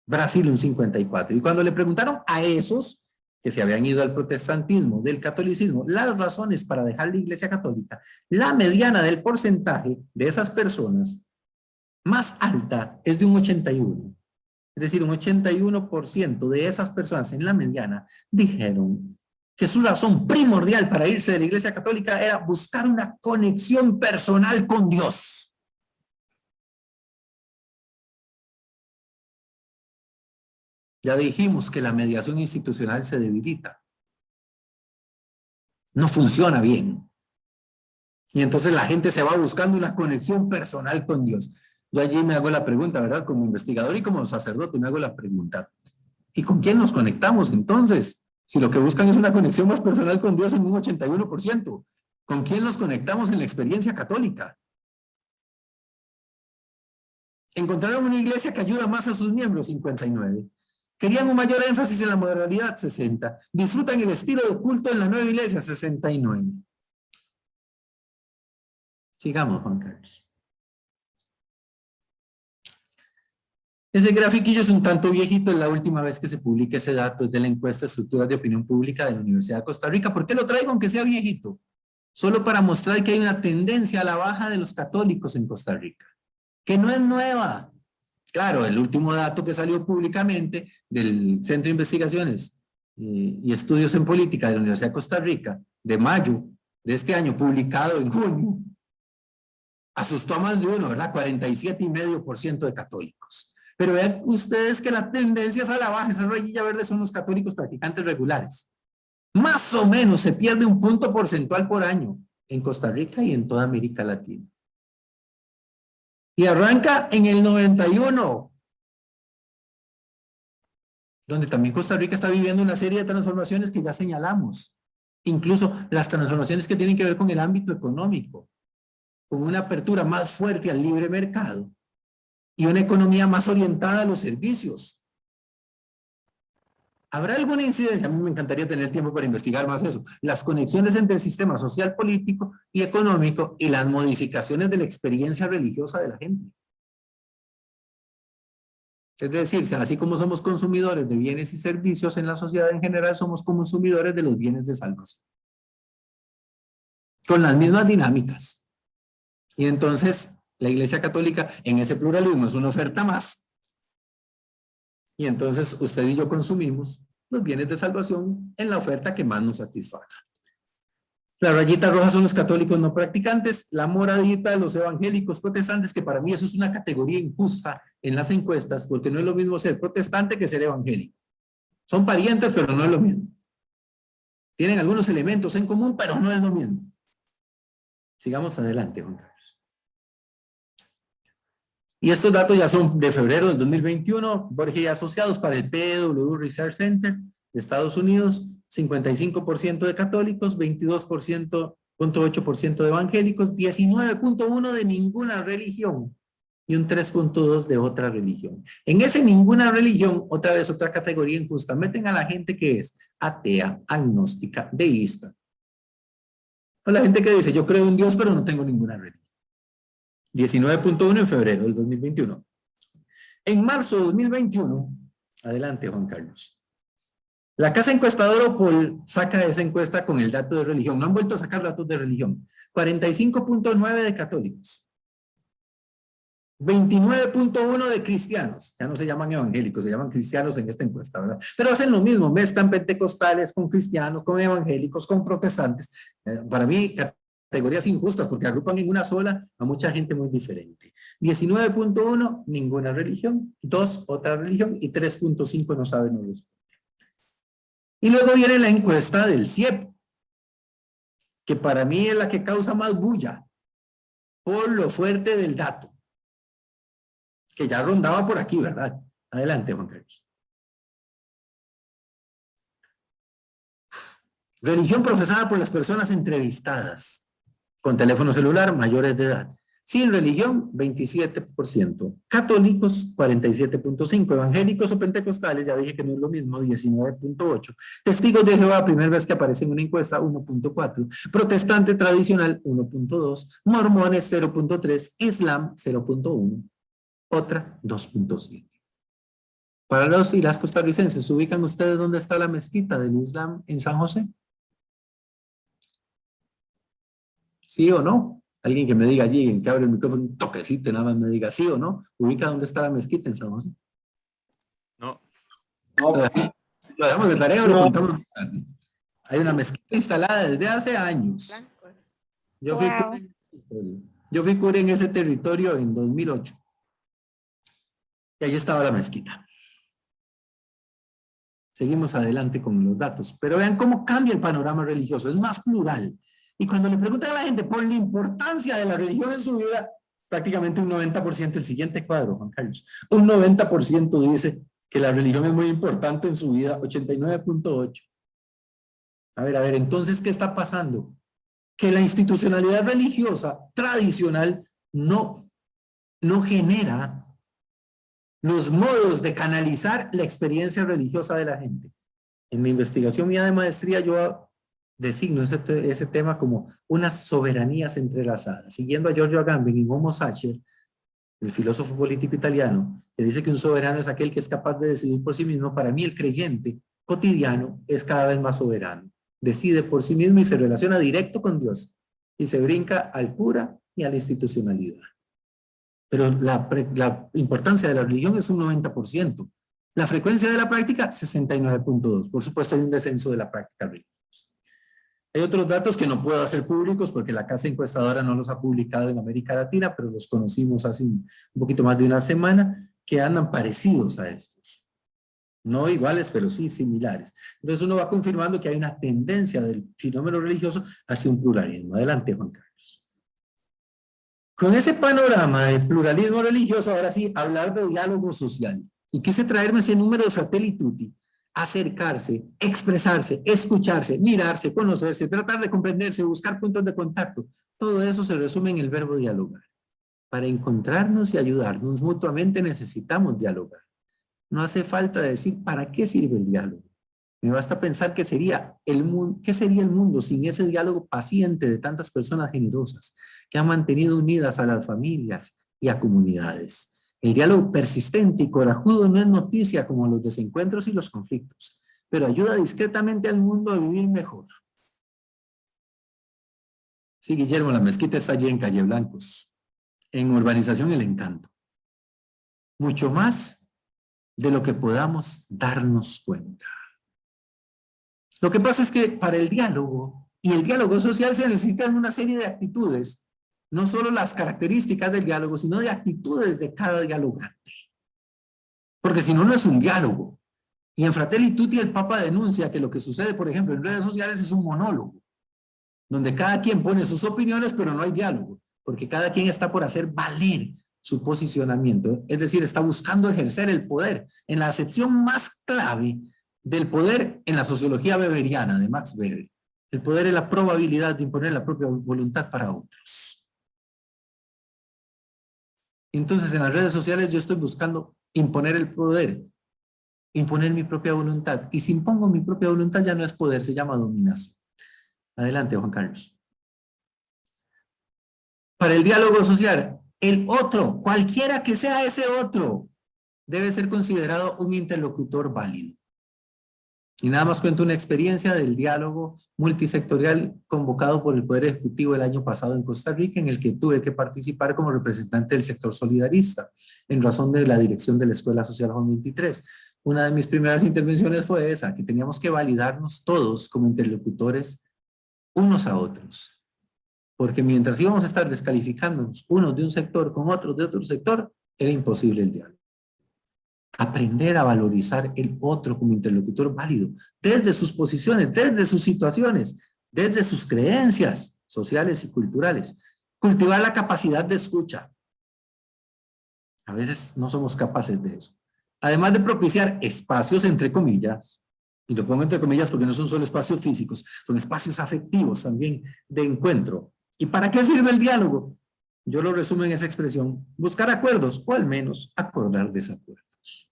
Brasil un 54. Y cuando le preguntaron a esos que se habían ido al protestantismo, del catolicismo, las razones para dejar la Iglesia Católica, la mediana del porcentaje de esas personas más alta es de un 81. Es decir, un 81% de esas personas en la mediana dijeron que su razón primordial para irse de la Iglesia Católica era buscar una conexión personal con Dios. Ya dijimos que la mediación institucional se debilita. No funciona bien. Y entonces la gente se va buscando una conexión personal con Dios. Yo allí me hago la pregunta, ¿verdad? Como investigador y como sacerdote me hago la pregunta. ¿Y con quién nos conectamos entonces? Si lo que buscan es una conexión más personal con Dios en un 81%, ¿con quién nos conectamos en la experiencia católica? Encontraron una iglesia que ayuda más a sus miembros, 59. Querían un mayor énfasis en la modernidad, 60. Disfrutan el estilo de culto en la nueva iglesia, 69. Sigamos, Juan Carlos. Ese grafiquillo es un tanto viejito, es la última vez que se publica ese dato, es de la encuesta de estructuras de opinión pública de la Universidad de Costa Rica. ¿Por qué lo traigo aunque sea viejito? Solo para mostrar que hay una tendencia a la baja de los católicos en Costa Rica, que no es nueva. Claro, el último dato que salió públicamente del Centro de Investigaciones y Estudios en Política de la Universidad de Costa Rica, de mayo de este año, publicado en junio, asustó a más de uno, ¿verdad? 47,5% de católicos. Pero vean ustedes que la tendencia es a la baja. Esa rayilla verde son los católicos practicantes regulares. Más o menos se pierde un punto porcentual por año en Costa Rica y en toda América Latina. Y arranca en el 91, donde también Costa Rica está viviendo una serie de transformaciones que ya señalamos. Incluso las transformaciones que tienen que ver con el ámbito económico, con una apertura más fuerte al libre mercado y una economía más orientada a los servicios. ¿Habrá alguna incidencia? A mí me encantaría tener tiempo para investigar más eso. Las conexiones entre el sistema social, político y económico y las modificaciones de la experiencia religiosa de la gente. Es decir, así como somos consumidores de bienes y servicios en la sociedad en general, somos consumidores de los bienes de salvación. Con las mismas dinámicas. Y entonces, la Iglesia Católica en ese pluralismo es una oferta más. Y entonces usted y yo consumimos los bienes de salvación en la oferta que más nos satisfaga. La rayita roja son los católicos no practicantes, la moradita de los evangélicos protestantes, que para mí eso es una categoría injusta en las encuestas, porque no es lo mismo ser protestante que ser evangélico. Son parientes, pero no es lo mismo. Tienen algunos elementos en común, pero no es lo mismo. Sigamos adelante, Juan Carlos. Y estos datos ya son de febrero del 2021, Borges y Asociados para el PW Research Center de Estados Unidos, 55% de católicos, 22.8% de evangélicos, 19.1% de ninguna religión y un 3.2% de otra religión. En ese ninguna religión, otra vez otra categoría injusta, meten a la gente que es atea, agnóstica, deísta. O la gente que dice, yo creo en Dios, pero no tengo ninguna religión. 19.1% en febrero del 2021. En marzo de 2021, adelante Juan Carlos. La casa encuestadora Opol saca esa encuesta con el dato de religión. No han vuelto a sacar datos de religión. 45.9% de católicos. 29.1% de cristianos. Ya no se llaman evangélicos, se llaman cristianos en esta encuesta, ¿verdad? Pero hacen lo mismo, mezclan pentecostales con cristianos, con evangélicos, con protestantes. Para mí, categorías injustas porque agrupan en una sola a mucha gente muy diferente. 19.1%, ninguna religión. 2, otra religión. Y 3.5%, no saben o responden. Y luego viene la encuesta del CIEP, que para mí es la que causa más bulla por lo fuerte del dato, que ya rondaba por aquí, ¿verdad? Adelante, Juan Carlos. Religión profesada por las personas entrevistadas con teléfono celular mayores de edad. Sin religión, 27%. Católicos, 47.5%. Evangélicos o pentecostales, ya dije que no es lo mismo, 19.8%. Testigos de Jehová, primera vez que aparece en una encuesta, 1.4%. Protestante tradicional, 1.2%. Mormones, 0.3%. Islam, 0.1%. Otra, 2.7%. Para los y las costarricenses, ¿ubican ustedes dónde está la mezquita del Islam en San José? ¿Sí o no? Alguien que me diga allí, que abre el micrófono, un toquecito, nada más me diga sí o no. ¿Ubica dónde está la mezquita en San José? No. Lo dejamos de tarea o lo No. contamos más tarde. Hay una mezquita instalada desde hace años. Yo fui cura en ese territorio en 2008. Y ahí estaba la mezquita. Seguimos adelante con los datos. Pero vean cómo cambia el panorama religioso. Es más plural. Y cuando le preguntan a la gente por la importancia de la religión en su vida, prácticamente un 90%, el siguiente cuadro, Juan Carlos, un 90% dice que la religión es muy importante en su vida, 89.8%. A ver, entonces, ¿qué está pasando? Que la institucionalidad religiosa tradicional no genera los modos de canalizar la experiencia religiosa de la gente. En mi investigación mía de maestría yo designo ese tema como unas soberanías entrelazadas, siguiendo a Giorgio Agamben y Momo Sacher, el filósofo político italiano, que dice que un soberano es aquel que es capaz de decidir por sí mismo. Para mí el creyente cotidiano es cada vez más soberano, decide por sí mismo y se relaciona directo con Dios, y se brinca al cura y a la institucionalidad. Pero la importancia de la religión es un 90%. La frecuencia de la práctica, 69.2%. Por supuesto, hay un descenso de la práctica religiosa. Hay otros datos que no puedo hacer públicos porque la casa encuestadora no los ha publicado en América Latina, pero los conocimos hace un poquito más de una semana, que andan parecidos a estos. No iguales, pero sí similares. Entonces uno va confirmando que hay una tendencia del fenómeno religioso hacia un pluralismo. Adelante, Juan Carlos. Con ese panorama de pluralismo religioso, ahora sí, hablar de diálogo social. Y quise traerme ese número de Fratelli Tutti: acercarse, expresarse, escucharse, mirarse, conocerse, tratar de comprenderse, buscar puntos de contacto. Todo eso se resume en el verbo dialogar. Para encontrarnos y ayudarnos mutuamente necesitamos dialogar. No hace falta decir para qué sirve el diálogo. Me basta pensar qué sería el mundo sin ese diálogo paciente de tantas personas generosas que han mantenido unidas a las familias y a comunidades. El diálogo persistente y corajudo no es noticia como los desencuentros y los conflictos, pero ayuda discretamente al mundo a vivir mejor. Sí, Guillermo, la mezquita está allí en Calle Blancos, en Urbanización El Encanto. Mucho más de lo que podamos darnos cuenta. Lo que pasa es que para el diálogo y el diálogo social se necesitan una serie de actitudes, no solo las características del diálogo, sino de actitudes de cada dialogante. Porque si no, no es un diálogo. Y en Fratelli Tutti el Papa denuncia que lo que sucede, por ejemplo, en redes sociales es un monólogo, donde cada quien pone sus opiniones, pero no hay diálogo, porque cada quien está por hacer valer su posicionamiento, es decir, está buscando ejercer el poder en la acepción más clave del poder en la sociología weberiana de Max Weber. El poder es la probabilidad de imponer la propia voluntad para otros. Entonces, en las redes sociales yo estoy buscando imponer el poder, imponer mi propia voluntad. Y si impongo mi propia voluntad ya no es poder, se llama dominación. Adelante, Juan Carlos. Para el diálogo social, el otro, cualquiera que sea ese otro, debe ser considerado un interlocutor válido. Y nada más cuento una experiencia del diálogo multisectorial convocado por el Poder Ejecutivo el año pasado en Costa Rica, en el que tuve que participar como representante del sector solidarista, en razón de la dirección de la Escuela Social Juan 23. Una de mis primeras intervenciones fue esa, que teníamos que validarnos todos como interlocutores unos a otros. Porque mientras íbamos a estar descalificándonos unos de un sector con otros de otro sector, era imposible el diálogo. Aprender a valorizar el otro como interlocutor válido, desde sus posiciones, desde sus situaciones, desde sus creencias sociales y culturales. Cultivar la capacidad de escucha. A veces no somos capaces de eso. Además de propiciar espacios, entre comillas, y lo pongo entre comillas porque no son solo espacios físicos, son espacios afectivos también de encuentro. ¿Y para qué sirve el diálogo? Yo lo resumo en esa expresión: buscar acuerdos o al menos acordar desacuerdos.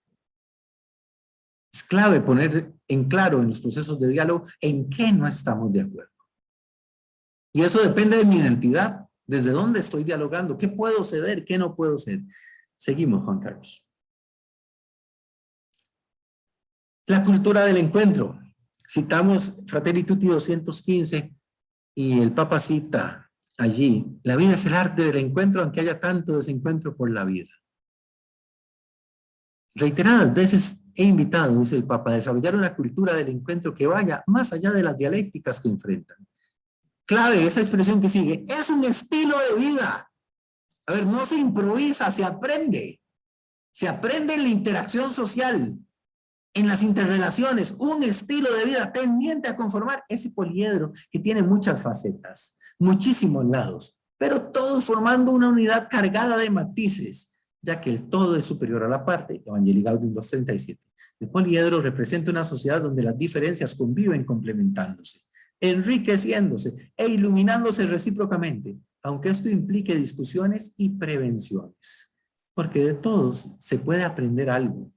Es clave poner en claro en los procesos de diálogo en qué no estamos de acuerdo. Y eso depende de mi identidad, desde dónde estoy dialogando, qué puedo ceder, qué no puedo ceder. Seguimos, Juan Carlos. La cultura del encuentro. Citamos Fratelli Tutti 215 y el Papa cita allí: la vida es el arte del encuentro, aunque haya tanto desencuentro por la vida. Reiteradas veces he invitado, dice el Papa, a desarrollar una cultura del encuentro que vaya más allá de las dialécticas que enfrentan. Clave, esa expresión que sigue: es un estilo de vida. A ver, no se improvisa, se aprende. Se aprende en la interacción social, en las interrelaciones, un estilo de vida tendiente a conformar ese poliedro que tiene muchas facetas, muchísimos lados, pero todos formando una unidad cargada de matices, ya que el todo es superior a la parte. Evangelii Gaudium 2:37. El poliedro representa una sociedad donde las diferencias conviven complementándose, enriqueciéndose e iluminándose recíprocamente, aunque esto implique discusiones y prevenciones, porque de todos se puede aprender algo.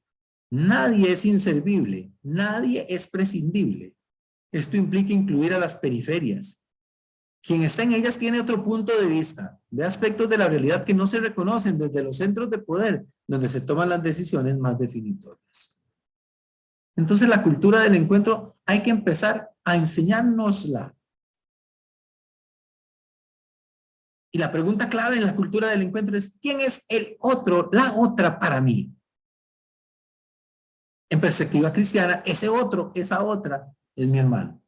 Nadie es inservible, nadie es prescindible. Esto implica incluir a las periferias. Quien está en ellas tiene otro punto de vista, de aspectos de la realidad que no se reconocen desde los centros de poder, donde se toman las decisiones más definitorias. Entonces, la cultura del encuentro hay que empezar a enseñárnosla. Y la pregunta clave en la cultura del encuentro es: ¿quién es el otro, la otra para mí? En perspectiva cristiana, ese otro, esa otra, es mi hermano.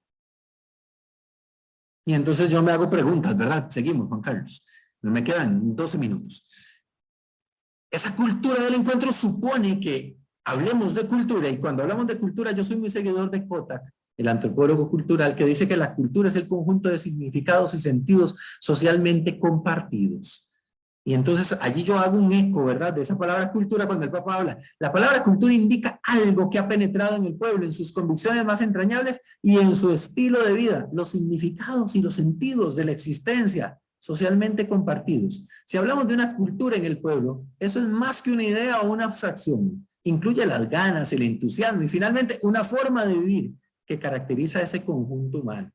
Y entonces yo me hago preguntas, ¿verdad? Seguimos, Juan Carlos. Me quedan 12 minutos. Esa cultura del encuentro supone que hablemos de cultura, y cuando hablamos de cultura, yo soy muy seguidor de Kotak, el antropólogo cultural, que dice que la cultura es el conjunto de significados y sentidos socialmente compartidos. Y entonces allí yo hago un eco, ¿verdad?, de esa palabra cultura cuando el Papa habla. La palabra cultura indica algo que ha penetrado en el pueblo, en sus convicciones más entrañables y en su estilo de vida, los significados y los sentidos de la existencia socialmente compartidos. Si hablamos de una cultura en el pueblo, eso es más que una idea o una abstracción. Incluye las ganas, el entusiasmo y finalmente una forma de vivir que caracteriza a ese conjunto humano.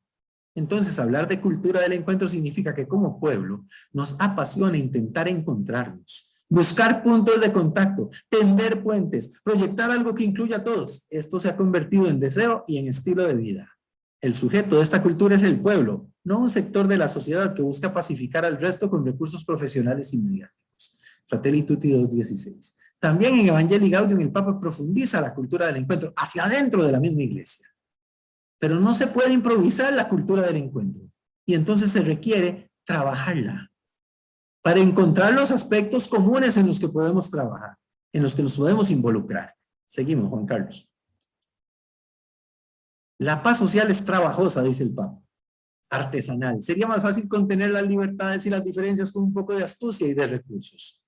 Entonces, hablar de cultura del encuentro significa que como pueblo nos apasiona intentar encontrarnos, buscar puntos de contacto, tender puentes, proyectar algo que incluya a todos. Esto se ha convertido en deseo y en estilo de vida. El sujeto de esta cultura es el pueblo, no un sector de la sociedad que busca pacificar al resto con recursos profesionales y mediáticos. Fratelli Tutti 2:16. También en Evangelii Gaudium el Papa profundiza la cultura del encuentro hacia adentro de la misma iglesia. Pero no se puede improvisar la cultura del encuentro. Y entonces se requiere trabajarla para encontrar los aspectos comunes en los que podemos trabajar, en los que nos podemos involucrar. Seguimos, Juan Carlos. La paz social es trabajosa, dice el Papa, artesanal. Sería más fácil contener las libertades y las diferencias con un poco de astucia y de recursos.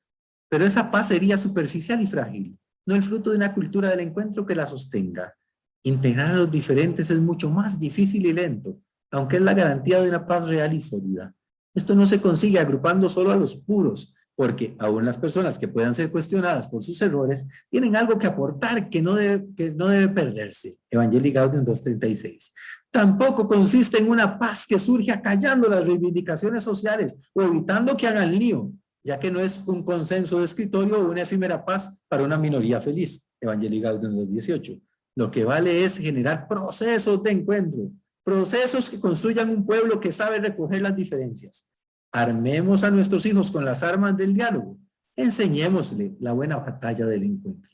Pero esa paz sería superficial y frágil, no el fruto de una cultura del encuentro que la sostenga. Integrar a los diferentes es mucho más difícil y lento, aunque es la garantía de una paz real y sólida. Esto no se consigue agrupando solo a los puros, porque aún las personas que puedan ser cuestionadas por sus errores tienen algo que aportar que no debe perderse. Evangelii Gaudium 2:36. Tampoco consiste en una paz que surge acallando las reivindicaciones sociales o evitando que hagan lío, ya que no es un consenso de escritorio o una efímera paz para una minoría feliz. Evangelii Gaudium 2:18. Lo que vale es generar procesos de encuentro, procesos que construyan un pueblo que sabe recoger las diferencias. Armemos a nuestros hijos con las armas del diálogo. Enseñémosle la buena batalla del encuentro.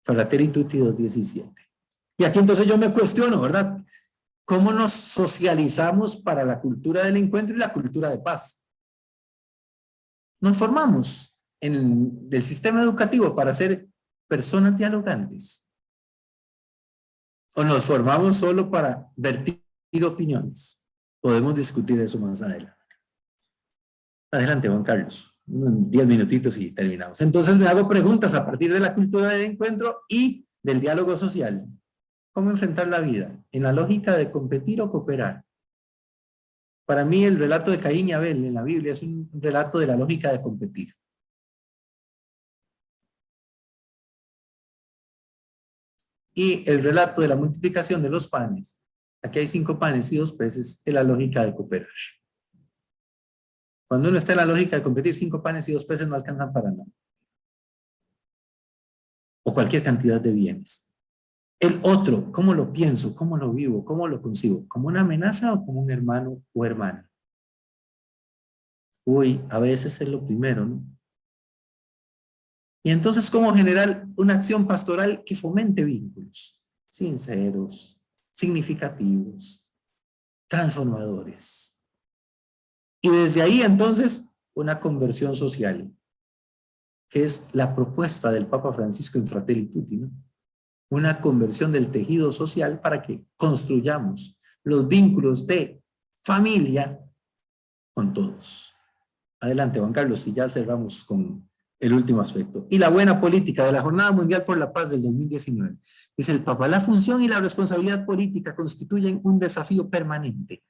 Fratelli Tutti 2:17. Y aquí entonces yo me cuestiono, ¿verdad? ¿Cómo nos socializamos para la cultura del encuentro y la cultura de paz? Nos formamos en el sistema educativo para ser personas dialogantes. ¿O nos formamos solo para vertir opiniones? Podemos discutir eso más adelante. Adelante, Juan Carlos. 10 minutitos y terminamos. Entonces me hago preguntas a partir de la cultura del encuentro y del diálogo social. ¿Cómo enfrentar la vida? ¿En la lógica de competir o cooperar? Para mí el relato de Caín y Abel en la Biblia es un relato de la lógica de competir. Y el relato de la multiplicación de los panes, aquí hay 5 panes y 2 peces, es la lógica de cooperar. Cuando uno está en la lógica de competir, 5 panes y 2 peces no alcanzan para nada. O cualquier cantidad de bienes. El otro, ¿cómo lo pienso? ¿Cómo lo vivo? ¿Cómo lo concibo? ¿Como una amenaza o como un hermano o hermana? Uy, a veces es lo primero, ¿no? Y entonces, ¿cómo generar una acción pastoral que fomente vínculos sinceros, significativos, transformadores? Y desde ahí, entonces, una conversión social, que es la propuesta del Papa Francisco en Fratelli Tutti, ¿no? Una conversión del tejido social para que construyamos los vínculos de familia con todos. Adelante, Juan Carlos, y ya cerramos con el último aspecto. Y la buena política de la Jornada Mundial por la Paz del 2019. Dice el Papa, la función y la responsabilidad política constituyen un desafío permanente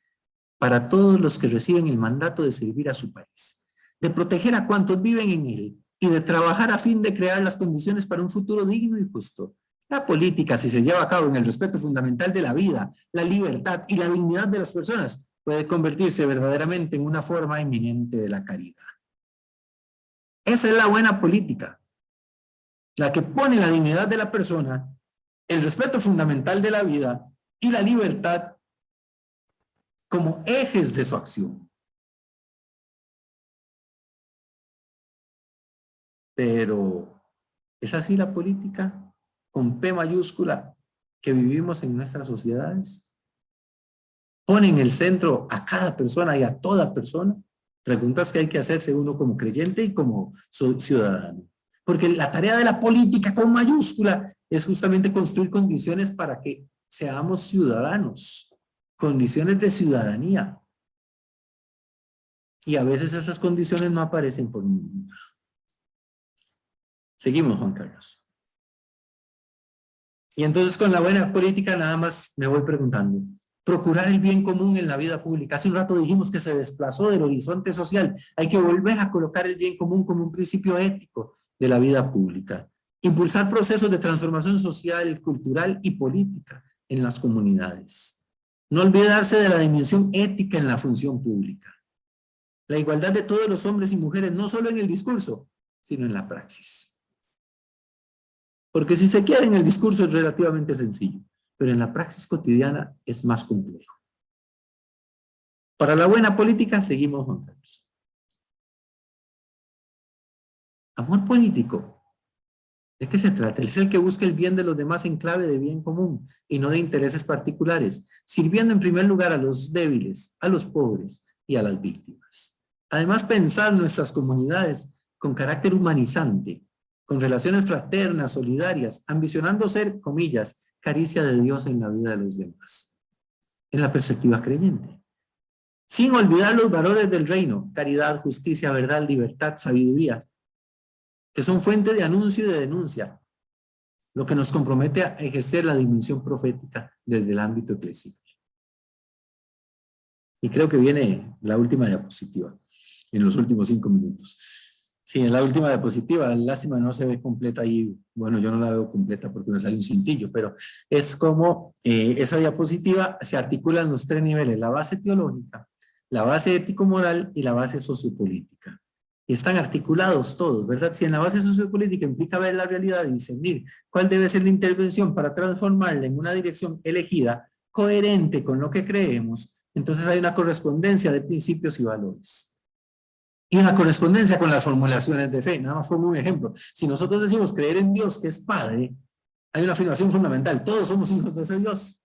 para todos los que reciben el mandato de servir a su país, de proteger a cuantos viven en él y de trabajar a fin de crear las condiciones para un futuro digno y justo. La política, si se lleva a cabo en el respeto fundamental de la vida, la libertad y la dignidad de las personas, puede convertirse verdaderamente en una forma eminente de la caridad. Esa es la buena política, la que pone la dignidad de la persona, el respeto fundamental de la vida y la libertad como ejes de su acción. Pero, ¿es así la política con P mayúscula que vivimos en nuestras sociedades? ¿Pone en el centro a cada persona y a toda persona? Preguntas que hay que hacerse uno como creyente y como ciudadano. Porque la tarea de la política con mayúscula es justamente construir condiciones para que seamos ciudadanos, condiciones de ciudadanía. Y a veces esas condiciones no aparecen por ningún lado. Seguimos, Juan Carlos. Y entonces con la buena política nada más me voy preguntando. Procurar el bien común en la vida pública. Hace un rato dijimos que se desplazó del horizonte social. Hay que volver a colocar el bien común como un principio ético de la vida pública. Impulsar procesos de transformación social, cultural y política en las comunidades. No olvidarse de la dimensión ética en la función pública. La igualdad de todos los hombres y mujeres, no solo en el discurso, sino en la praxis. Porque si se quiere en el discurso es relativamente sencillo, pero en la praxis cotidiana es más complejo. Para la buena política seguimos, Juan Carlos. Amor político. ¿De qué se trata? Es el que busca el bien de los demás en clave de bien común y no de intereses particulares, sirviendo en primer lugar a los débiles, a los pobres y a las víctimas. Además, pensar nuestras comunidades con carácter humanizante, con relaciones fraternas, solidarias, ambicionando ser, comillas, caricia de Dios en la vida de los demás. En la perspectiva creyente. Sin olvidar los valores del reino, caridad, justicia, verdad, libertad, sabiduría, que son fuente de anuncio y de denuncia, lo que nos compromete a ejercer la dimensión profética desde el ámbito eclesial. Y creo que viene la última diapositiva, en los últimos 5 minutos. Sí, en la última diapositiva, lástima no se ve completa ahí, bueno, yo no la veo completa porque me sale un cintillo, pero es como esa diapositiva se articula en los 3 niveles, la base teológica, la base ético-moral y la base sociopolítica. Y están articulados todos, ¿verdad? Si en la base sociopolítica implica ver la realidad y discernir cuál debe ser la intervención para transformarla en una dirección elegida, coherente con lo que creemos, entonces hay una correspondencia de principios y valores. Y una correspondencia con las formulaciones de fe. Nada más pongo un ejemplo. Si nosotros decimos creer en Dios, que es Padre, hay una afirmación fundamental. Todos somos hijos de ese Dios.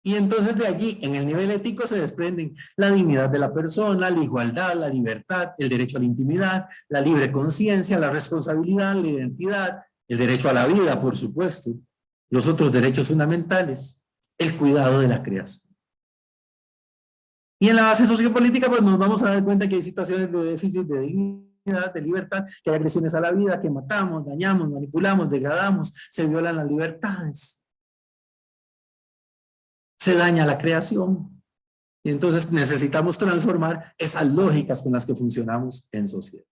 Y entonces de allí, en el nivel ético, se desprenden la dignidad de la persona, la igualdad, la libertad, el derecho a la intimidad, la libre conciencia, la responsabilidad, la identidad, el derecho a la vida, por supuesto, los otros derechos fundamentales, el cuidado de la creación. Y en la base sociopolítica, pues nos vamos a dar cuenta que hay situaciones de déficit de dignidad, de libertad, que hay agresiones a la vida, que matamos, dañamos, manipulamos, degradamos, se violan las libertades. Se daña la creación. Y entonces necesitamos transformar esas lógicas con las que funcionamos en sociedad.